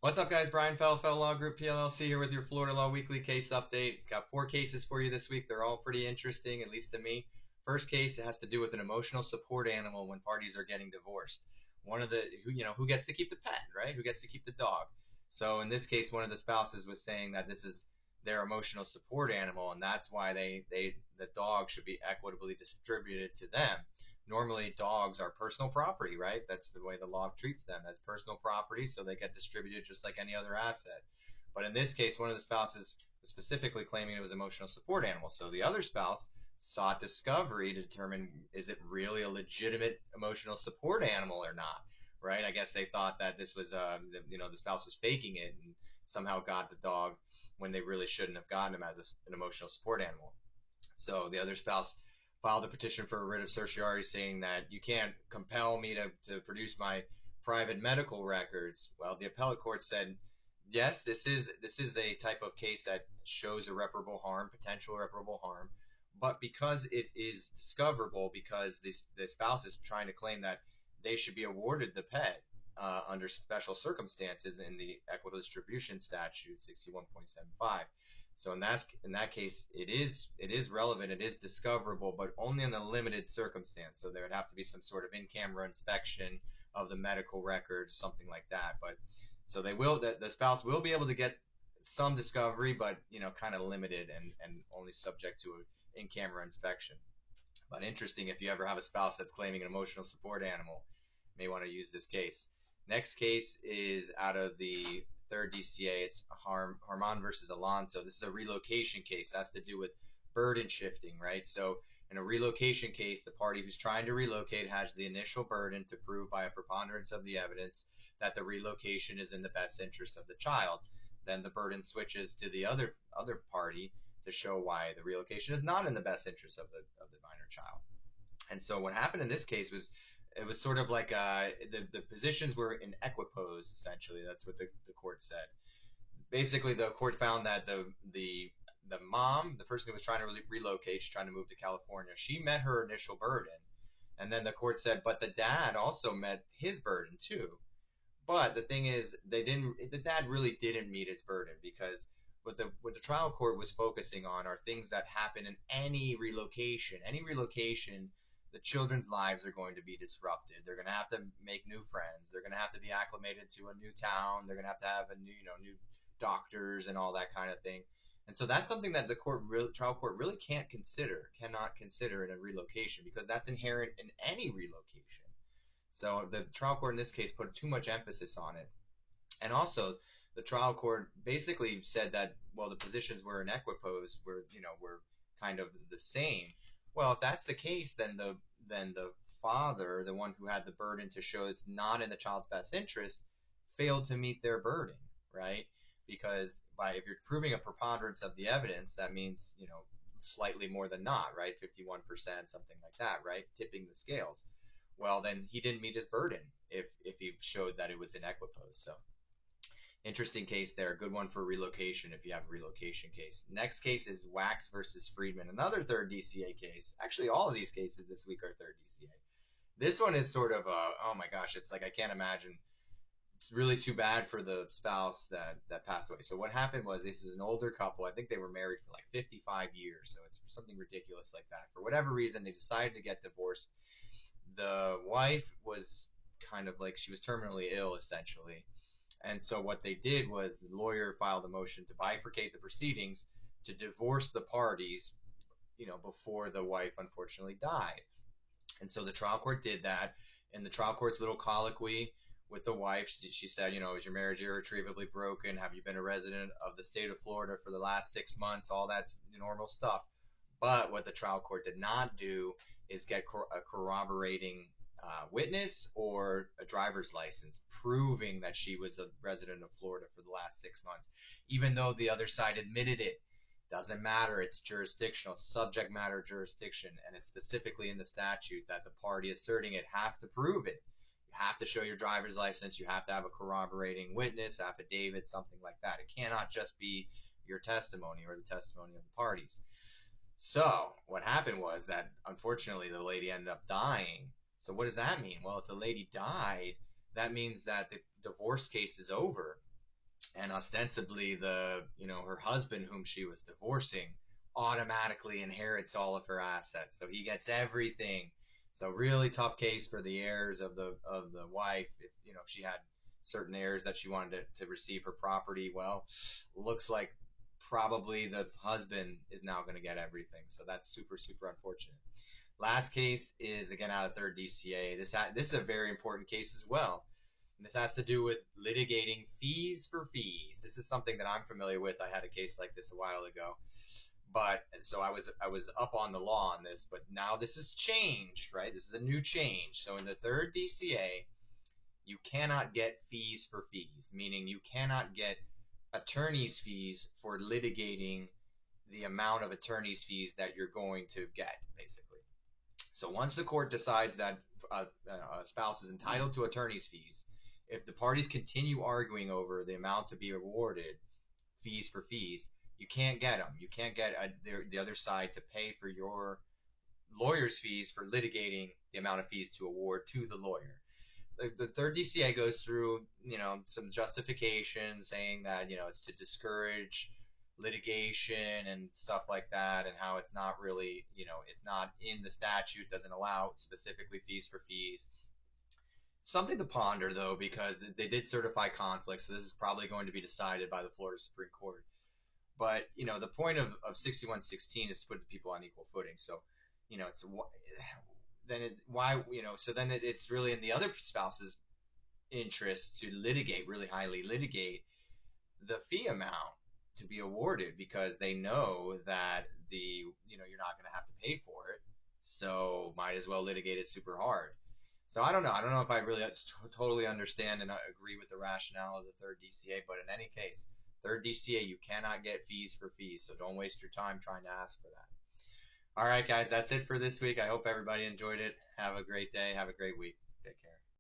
What's up, guys? Brian Fellow Law Group PLLC here with your Florida Law Weekly case update. Got 4 cases for you this week. They're all pretty interesting, at least to me. First case, it has to do with an emotional support animal when parties are getting divorced. One of the, who gets to keep the pet, right? Who gets to keep the dog? So in this case, one of the spouses was saying that this is their emotional support animal, and that's why the dog should be equitably distributed to them. Normally dogs are personal property, right? That's the way the law treats them, as personal property, so they get distributed just like any other asset. But in this case, one of the spouses was specifically claiming it was an emotional support animal. So the other spouse sought discovery to determine, is it really a legitimate emotional support animal or not, right? I guess they thought that this was, the spouse was faking it and somehow got the dog when they really shouldn't have gotten him as an emotional support animal. So the other spouse filed a petition for a writ of certiorari saying that you can't compel me to produce my private medical records. Well, the appellate court said, yes, this is a type of case that shows irreparable harm, potential irreparable harm, but because it is discoverable, because the spouse is trying to claim that they should be awarded the pet under special circumstances in the equitable distribution statute 61.75. So in that case, it is relevant, it is discoverable, but only in a limited circumstance. So there would have to be some sort of in-camera inspection of the medical records, something like that. But so the spouse will be able to get some discovery, but kind of limited and only subject to an in-camera inspection. But interesting, if you ever have a spouse that's claiming an emotional support animal, you may want to use this case. Next case is out of the third DCA. It's Harman versus Alonso. This is a relocation case. It has to do with burden shifting, right? So in a relocation case, the party who's trying to relocate has the initial burden to prove by a preponderance of the evidence that the relocation is in the best interest of the child. Then the burden switches to the other party to show why the relocation is not in the best interest of the minor child. And so what happened in this case was it was sort of like the positions were in equipoise, essentially. That's what the court said. Basically, the court found that the mom, the person who was trying to relocate, she's trying to move to California, she met her initial burden. And then the court said, but the dad also met his burden too. But the thing is, they didn't. The dad really didn't meet his burden because what the trial court was focusing on are things that happen in any relocation. Any relocation, the children's lives are going to be disrupted. They're going to have to make new friends. They're going to have to be acclimated to a new town. They're going to have a new doctors and all that kind of thing. And so that's something that the trial court really cannot consider in a relocation because that's inherent in any relocation. So the trial court in this case put too much emphasis on it. And also, the trial court basically said that, well, the positions were in equipoise, were kind of the same. Well, if that's the case, then the father, the one who had the burden to show it's not in the child's best interest, failed to meet their burden, right? Because if you're proving a preponderance of the evidence, that means slightly more than not, right? 51%, something like that, right? Tipping the scales. Well, then he didn't meet his burden if he showed that it was in equipoise. So interesting case there. Good one for relocation if you have a relocation case. Next case is Wax versus Friedman, another third DCA case. Actually, all of these cases this week are third DCA. This one is sort of oh my gosh, it's like I can't imagine. It's really too bad for the spouse that passed away. So what happened was this is an older couple. I think they were married for like 55 years, so it's something ridiculous like that. For whatever reason, they decided to get divorced. The wife was kind of like she was terminally ill essentially. And so what they did was the lawyer filed a motion to bifurcate the proceedings to divorce the parties, before the wife unfortunately died. And so the trial court did that. In the trial court's little colloquy with the wife, she said, is your marriage irretrievably broken? Have you been a resident of the state of Florida for the last 6 months? All that's normal stuff. But what the trial court did not do is get a corroborating witness or a driver's license proving that she was a resident of Florida for the last 6 months, even though the other side admitted it. Doesn't matter. It's jurisdictional, subject matter jurisdiction, and it's specifically in the statute that the party asserting it has to prove it. You have to show your driver's license. You have to have a corroborating witness, affidavit, something like that. It cannot just be your testimony or the testimony of the parties. So what happened was that unfortunately the lady ended up dying. So what does that mean? Well, if the lady died, that means that the divorce case is over. and ostensibly her husband, whom she was divorcing, automatically inherits all of her assets, so he gets everything. So really tough case for the heirs of the wife. If if she had certain heirs that she wanted to receive her property, well, looks like probably the husband is now going to get everything. So that's super super unfortunate. Last case is again out of third DCA. This is a very important case as well. And this has to do with litigating fees for fees. This is something that I'm familiar with. I had a case like this a while ago, but and so I was up on the law on this, but now this has changed, right? This is a new change. So in the third DCA, you cannot get fees for fees, meaning you cannot get attorney's fees for litigating the amount of attorney's fees that you're going to get, basically. So once the court decides that a spouse is entitled to attorney's fees, if the parties continue arguing over the amount to be awarded, fees for fees, you can't get them. You can't get the other side to pay for your lawyer's fees for litigating the amount of fees to award to the lawyer. The third DCA goes through, some justification saying that, it's to discourage litigation and stuff like that, and how it's not really, it's not in the statute, doesn't allow specifically fees for fees. Something to ponder though, because they did certify conflict, so this is probably going to be decided by the Florida Supreme Court. But the point of 6116 is to put the people on equal footing. So, it's then it, why so then it's really in the other spouse's interest to really highly litigate the fee amount to be awarded, because they know that you're not going to have to pay for it, so might as well litigate it super hard. So I don't know if I really totally understand and agree with the rationale of the third DCA, but in any case, third DCA, you cannot get fees for fees, so don't waste your time trying to ask for that. All right, guys, that's it for this week. I hope everybody enjoyed it. Have a great day. Have a great week.